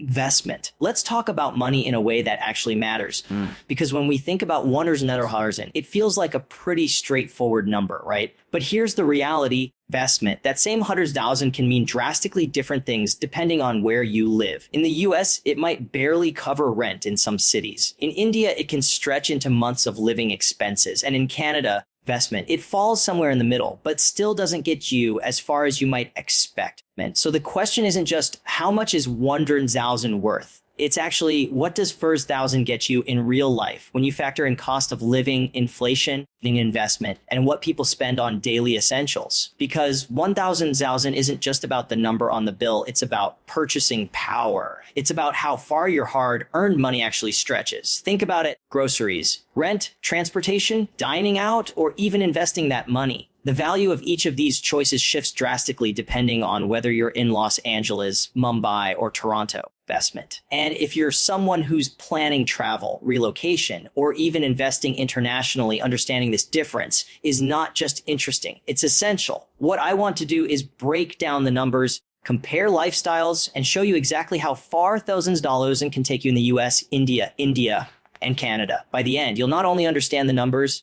Investment. Let's talk about money in a way that actually matters. Because when we think about 100,000, it feels like a pretty straightforward number, right? But here's the reality. Investment. That same 100,000 can mean drastically different things depending on where you live. In the US, it might barely cover rent in some cities. In India, it can stretch into months of living expenses. And in Canada, investment, it falls somewhere in the middle, but still doesn't get you as far as you might expect. So the question isn't just how much is 100,000 worth? It's actually, what does first thousand get you in real life when you factor in cost of living, inflation, investment, and what people spend on daily essentials? Because 1,000 isn't just about the number on the bill. It's about purchasing power. It's about how far your hard-earned money actually stretches. Think about it. Groceries, rent, transportation, dining out, or even investing that money. The value of each of these choices shifts drastically depending on whether you're in Los Angeles, Mumbai, or Toronto. Investment. And if you're someone who's planning travel, relocation, or even investing internationally, understanding this difference is not just interesting, it's essential. What I want to do is break down the numbers, compare lifestyles, and show you exactly how far thousands of dollars can take you in the US, India, and Canada. By the end, you'll not only understand the numbers,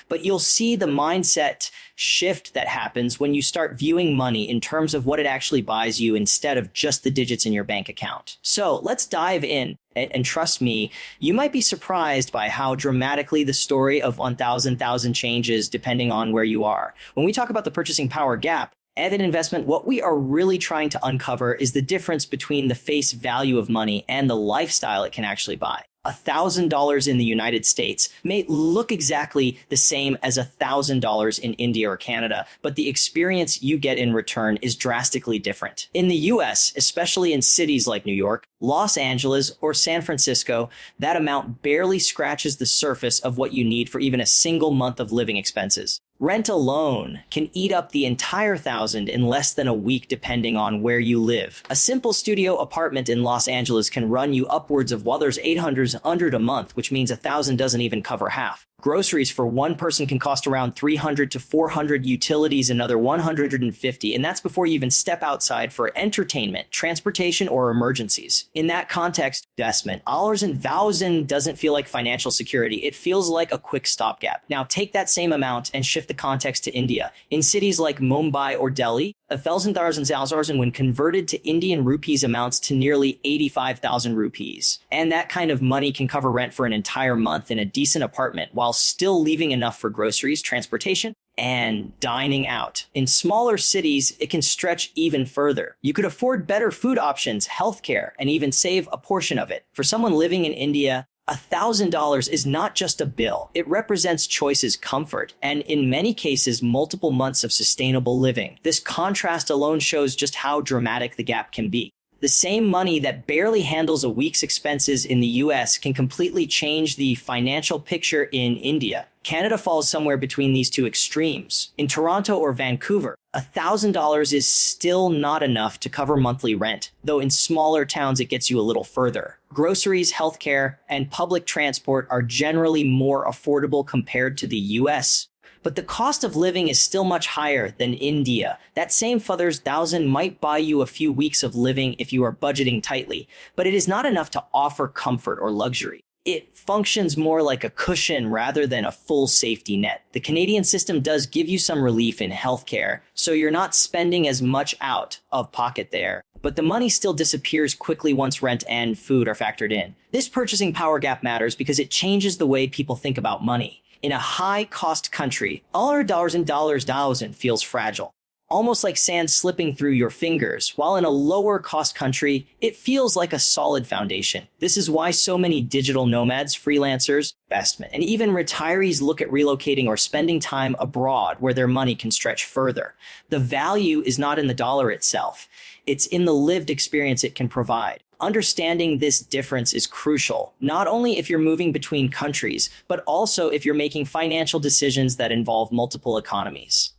but you'll see the mindset shift that happens when you start viewing money in terms of what it actually buys you instead of just the digits in your bank account. So let's dive in. And trust me, you might be surprised by how dramatically the story of 1,000 changes depending on where you are. When we talk about the purchasing power gap, and in investment, what we are really trying to uncover is the difference between the face value of money and the lifestyle it can actually buy. $1,000 in the United States may look exactly the same as $1,000 in India or Canada, but the experience you get in return is drastically different. In the US, especially in cities like New York, Los Angeles, or San Francisco, that amount barely scratches the surface of what you need for even a single month of living expenses. Rent alone can eat up the entire $1,000 in less than a week depending on where you live. A simple studio apartment in Los Angeles can run you upwards of, well, there's 800 a month, which means $1,000 doesn't even cover half. Groceries for one person can cost around 300 to 400, utilities another 150, and that's before you even step outside for entertainment, transportation, or emergencies. In that context, investment, dollars and thousand doesn't feel like financial security. It feels like a quick stopgap. Now take that same amount and shift the context to India. In cities like Mumbai or Delhi, 1,000 when converted to Indian rupees amounts to nearly 85,000 rupees. And that kind of money can cover rent for an entire month in a decent apartment while still leaving enough for groceries, transportation, and dining out. In smaller cities, it can stretch even further. You could afford better food options, healthcare, and even save a portion of it. For someone living in India, $1,000 is not just a bill. It represents choices, comfort, and in many cases, multiple months of sustainable living. This contrast alone shows just how dramatic the gap can be. The same money that barely handles a week's expenses in the US can completely change the financial picture in India. Canada falls somewhere between these two extremes. In Toronto or Vancouver, $1,000 is still not enough to cover monthly rent, though in smaller towns it gets you a little further. Groceries, healthcare, and public transport are generally more affordable compared to the US. But the cost of living is still much higher than India. That same father's $1,000 might buy you a few weeks of living if you are budgeting tightly, but it is not enough to offer comfort or luxury. It functions more like a cushion rather than a full safety net. The Canadian system does give you some relief in healthcare, so you're not spending as much out of pocket there. But the money still disappears quickly once rent and food are factored in. This purchasing power gap matters because it changes the way people think about money. In a high-cost country, all our dollars and dollars feels fragile, almost like sand slipping through your fingers, while in a lower-cost country, it feels like a solid foundation. This is why so many digital nomads, freelancers, investment, and even retirees look at relocating or spending time abroad where their money can stretch further. The value is not in the dollar itself. It's in the lived experience it can provide. Understanding this difference is crucial, not only if you're moving between countries, but also if you're making financial decisions that involve multiple economies.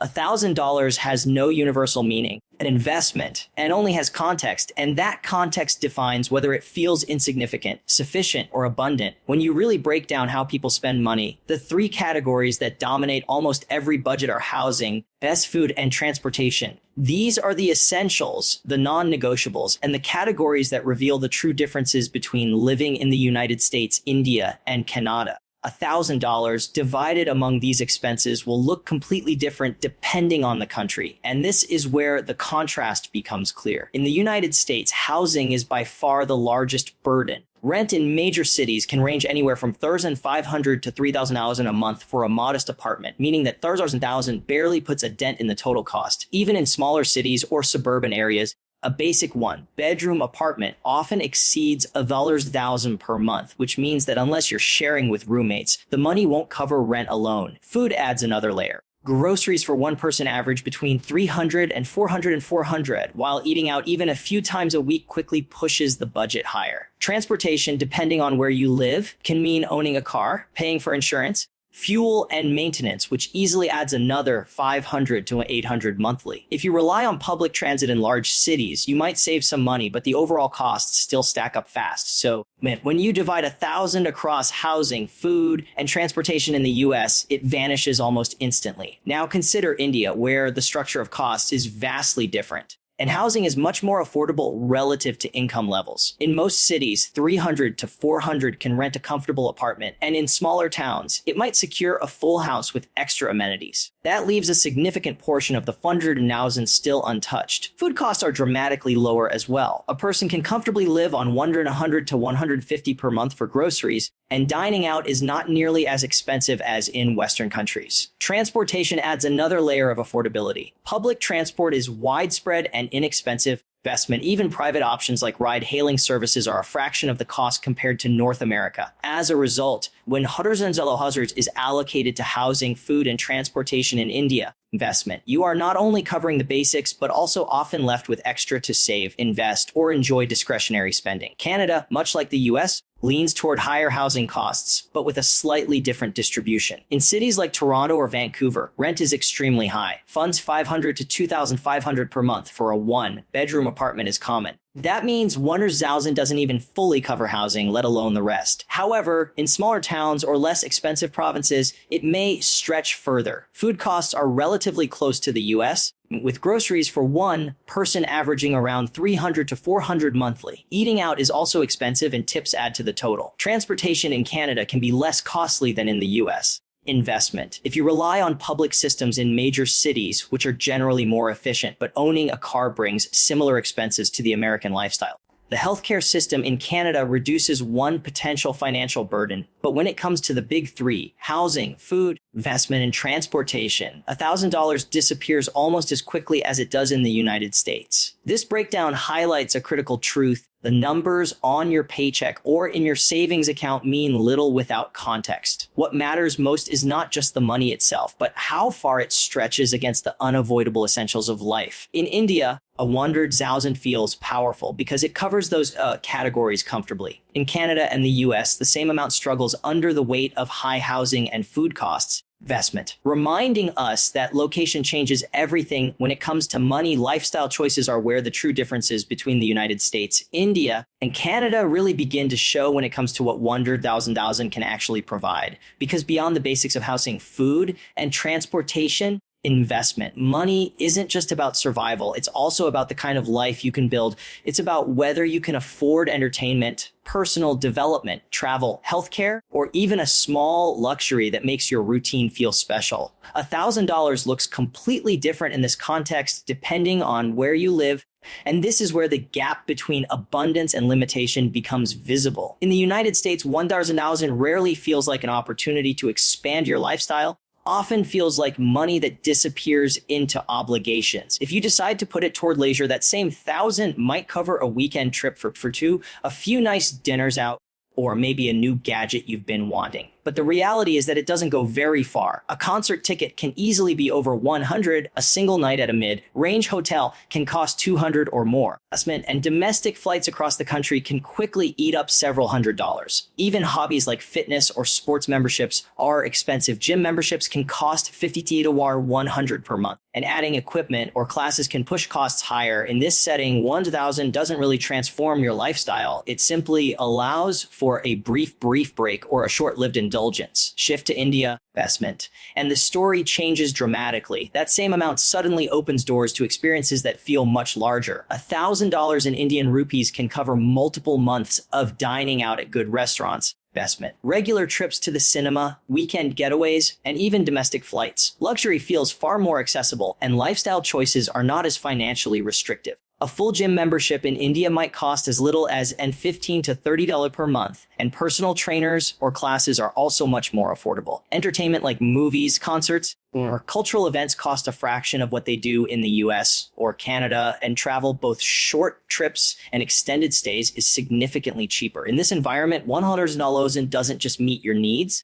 $1,000 has no universal meaning. an investment and only has context, and that context defines whether it feels insignificant, sufficient, or abundant. When you really break down how people spend money, the three categories that dominate almost every budget are housing, best food, and transportation. These are the essentials, the non-negotiables, and the categories that reveal the true differences between living in the United States, India, and Canada. $1,000 divided among these expenses will look completely different depending on the country. And this is where the contrast becomes clear. In the United States, housing is by far the largest burden. Rent in major cities can range anywhere from $3,500 to $3,000 in a month for a modest apartment, meaning that $3,000 barely puts a dent in the total cost. Even in smaller cities or suburban areas, a basic one-bedroom apartment often exceeds $1,000 per month, which means that unless you're sharing with roommates, the money won't cover rent alone. Food adds another layer. Groceries for one person average between $300 and $400, while eating out even a few times a week quickly pushes the budget higher. Transportation, depending on where you live, can mean owning a car, paying for insurance, fuel, and maintenance, which easily adds another $500 to $800 monthly. If you rely on public transit in large cities, you might save some money, but the overall costs still stack up fast. So, when you divide $1,000 across housing, food, and transportation in the US, it vanishes almost instantly. Now consider India, where the structure of costs is vastly different. And housing is much more affordable relative to income levels. In most cities, $300 to $400 can rent a comfortable apartment, and in smaller towns, it might secure a full house with extra amenities. That leaves a significant portion of the $100,000 still untouched. Food costs are dramatically lower as well. A person can comfortably live on $100 to $150 per month for groceries, and dining out is not nearly as expensive as in Western countries. Transportation adds another layer of affordability. Public transport is widespread and inexpensive. Investment, even private options like ride-hailing services are a fraction of the cost compared to North America. As a result, when $100,000 is allocated to housing, food, and transportation in India, investment, you are not only covering the basics, but also often left with extra to save, invest, or enjoy discretionary spending. Canada, much like the US, leans toward higher housing costs, but with a slightly different distribution. In cities like Toronto or Vancouver, rent is extremely high. Funds $500 to $2,500 per month for a one-bedroom apartment is common. That means $1,000 doesn't even fully cover housing, let alone the rest. However, in smaller towns or less expensive provinces, it may stretch further. Food costs are relatively close to the US, with groceries for one person averaging around $300 to $400 monthly. Eating out is also expensive, and tips add to the total. Transportation in Canada can be less costly than in the US. Investment. If you rely on public systems in major cities, which are generally more efficient, but owning a car brings similar expenses to the American lifestyle. The healthcare system in Canada reduces one potential financial burden, but when it comes to the big three, housing, food, investment, and transportation, $1,000 disappears almost as quickly as it does in the United States. This breakdown highlights a critical truth. The numbers on your paycheck or in your savings account mean little without context. What matters most is not just the money itself, but how far it stretches against the unavoidable essentials of life. In India, a $100,000 feels powerful because it covers those categories comfortably. In Canada and the US, the same amount struggles under the weight of high housing and food costs. Investment, reminding us that location changes everything when it comes to money. Lifestyle choices are where the true differences between the United States, India, and Canada really begin to show when it comes to what $100,000 can actually provide. Because beyond the basics of housing, food, and transportation, investment, money isn't just about survival. It's also about the kind of life you can build. It's about whether you can afford entertainment, personal development, travel, healthcare, or even a small luxury that makes your routine feel special. $1,000 looks completely different in this context depending on where you live. And this is where the gap between abundance and limitation becomes visible. In the United States, $1,000 rarely feels like an opportunity to expand your lifestyle. Often feels like money that disappears into obligations. If you decide to put it toward leisure, that same $1,000 might cover a weekend trip for two, a few nice dinners out, or maybe a new gadget you've been wanting. But the reality is that it doesn't go very far. A concert ticket can easily be over 100, a single night at a mid-range hotel can cost 200 or more. And domestic flights across the country can quickly eat up several $100s. Even hobbies like fitness or sports memberships are expensive. Gym memberships can cost 50 to 100 per month. And adding equipment or classes can push costs higher. In this setting, 1,000 doesn't really transform your lifestyle. It simply allows for a brief break or a short-lived indulgence. Shift to India, investment. And the story changes dramatically. That same amount suddenly opens doors to experiences that feel much larger. $1,000 in Indian rupees can cover multiple months of dining out at good restaurants. Investment. Regular trips to the cinema, weekend getaways, and even domestic flights. Luxury feels far more accessible, and lifestyle choices are not as financially restrictive. A full gym membership in India might cost as little as $15 to $30 per month, and personal trainers or classes are also much more affordable. Entertainment like movies, concerts, or cultural events cost a fraction of what they do in the US or Canada, and travel, both short trips and extended stays, is significantly cheaper. In this environment, $100 doesn't just meet your needs.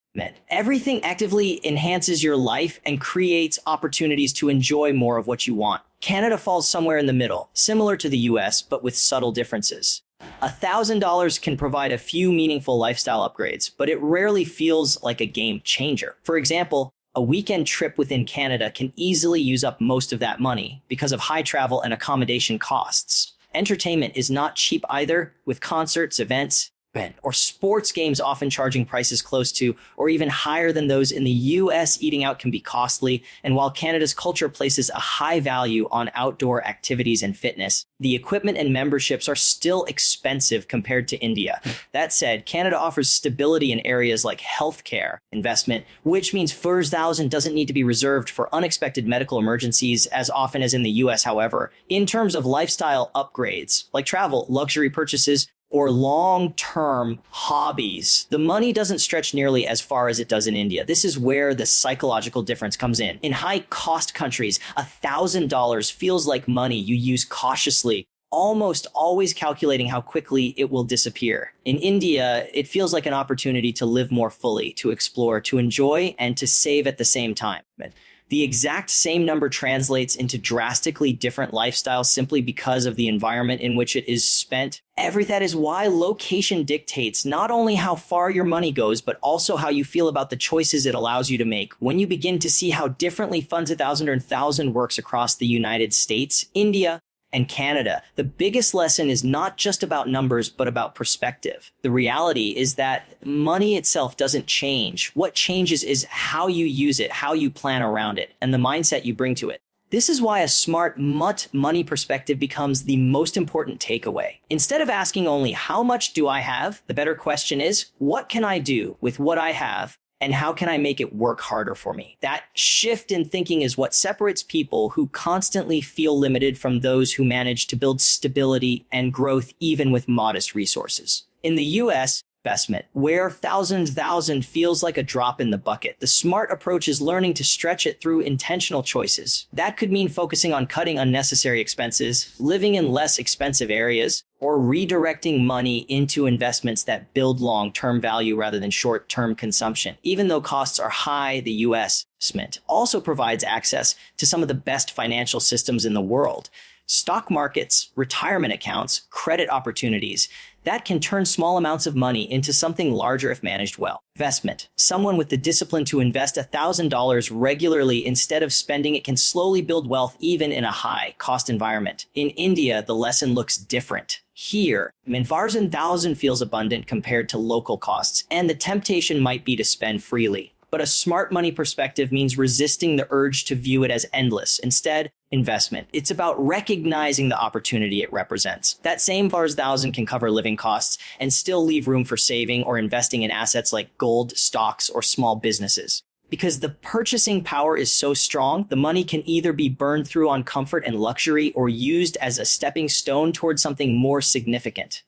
Everything actively enhances your life and creates opportunities to enjoy more of what you want. Canada falls somewhere in the middle, similar to the US, but with subtle differences. $1,000 can provide a few meaningful lifestyle upgrades, but it rarely feels like a game changer. For example, a weekend trip within Canada can easily use up most of that money because of high travel and accommodation costs. Entertainment is not cheap either, with concerts, events, or sports games often charging prices close to or even higher than those in the US. Eating out can be costly, and while Canada's culture places a high value on outdoor activities and fitness, the equipment and memberships are still expensive compared to India. That said, Canada offers stability in areas like healthcare investment, which means $1,000 doesn't need to be reserved for unexpected medical emergencies as often as in the US. However, in terms of lifestyle upgrades like travel, luxury purchases, or long-term hobbies, the money doesn't stretch nearly as far as it does in India. This is where the psychological difference comes in. In high-cost countries, $1,000 feels like money you use cautiously, almost always calculating how quickly it will disappear. In India, it feels like an opportunity to live more fully, to explore, to enjoy, and to save at the same time. The exact same number translates into drastically different lifestyles simply because of the environment in which it is spent. That is why location dictates not only how far your money goes, but also how you feel about the choices it allows you to make. When you begin to see how differently Funds 1,000 works across the United States, India, and Canada, the biggest lesson is not just about numbers, but about perspective. The reality is that money itself doesn't change. What changes is how you use it, how you plan around it, and the mindset you bring to it. This is why a smart money perspective becomes the most important takeaway. Instead of asking only, how much do I have? The better question is, what can I do with what I have? And how can I make it work harder for me? That shift in thinking is what separates people who constantly feel limited from those who manage to build stability and growth even with modest resources. In the US, investment, where thousand feels like a drop in the bucket, the smart approach is learning to stretch it through intentional choices. That could mean focusing on cutting unnecessary expenses, living in less expensive areas, or redirecting money into investments that build long-term value rather than short-term consumption. Even though costs are high, the US also provides access to some of the best financial systems in the world. Stock markets, retirement accounts, credit opportunities that can turn small amounts of money into something larger if managed well. Investment. Someone with the discipline to invest $1,000 regularly instead of spending it can slowly build wealth even in a high-cost environment. In India, the lesson looks different. Here, $1,000 feels abundant compared to local costs, and the temptation might be to spend freely. But a smart money perspective means resisting the urge to view it as endless. Instead, investment. It's about recognizing the opportunity it represents. That same $1,000 can cover living costs and still leave room for saving or investing in assets like gold, stocks, or small businesses. Because the purchasing power is so strong, the money can either be burned through on comfort and luxury or used as a stepping stone towards something more significant.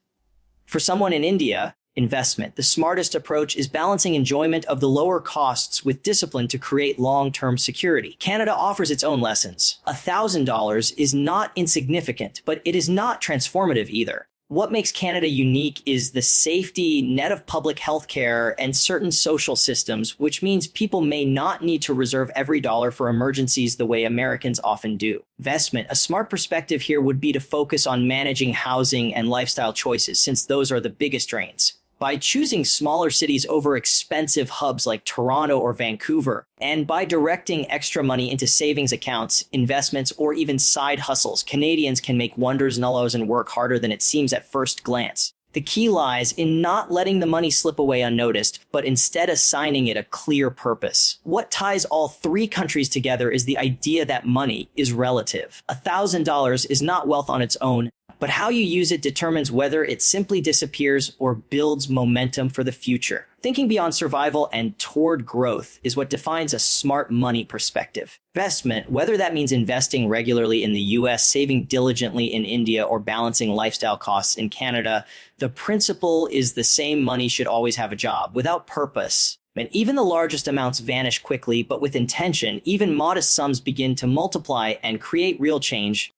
For someone in India, investment. The smartest approach is balancing enjoyment of the lower costs with discipline to create long-term security. Canada offers its own lessons. $1,000 is not insignificant, but it is not transformative either. What makes Canada unique is the safety net of public health care and certain social systems, which means people may not need to reserve every dollar for emergencies the way Americans often do. Investment. A smart perspective here would be to focus on managing housing and lifestyle choices, since those are the biggest drains. By choosing smaller cities over expensive hubs like Toronto or Vancouver, and by directing extra money into savings accounts, investments, or even side hustles, Canadians can make wonders and work harder than it seems at first glance. The key lies in not letting the money slip away unnoticed, but instead assigning it a clear purpose. What ties all three countries together is the idea that money is relative. $1,000 is not wealth on its own, but how you use it determines whether it simply disappears or builds momentum for the future. Thinking beyond survival and toward growth is what defines a smart money perspective. Investment, whether that means investing regularly in the US, saving diligently in India, or balancing lifestyle costs in Canada, the principle is the same: money should always have a job. Without purpose, and even the largest amounts vanish quickly, but with intention, even modest sums begin to multiply and create real change.